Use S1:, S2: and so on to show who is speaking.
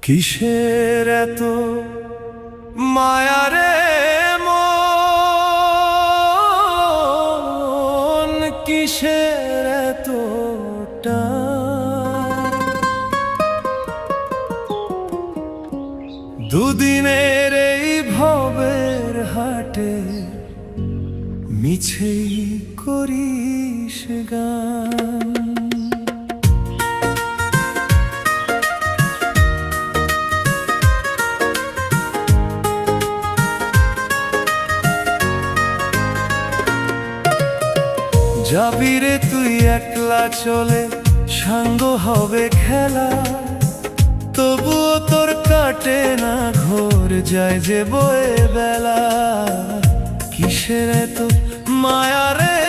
S1: কিসের এত মায়ারে মন, কিসের এত টান? দুদিনের এই ভবের হাটে মিছেই করিস গান। যাবি রে তুই একলা চলে, সাঙ্গ হবে খেলা, তবুও তোর কাটে না ঘোর, যায় যে বয়ে বেলা। কিসের এত মায়া রে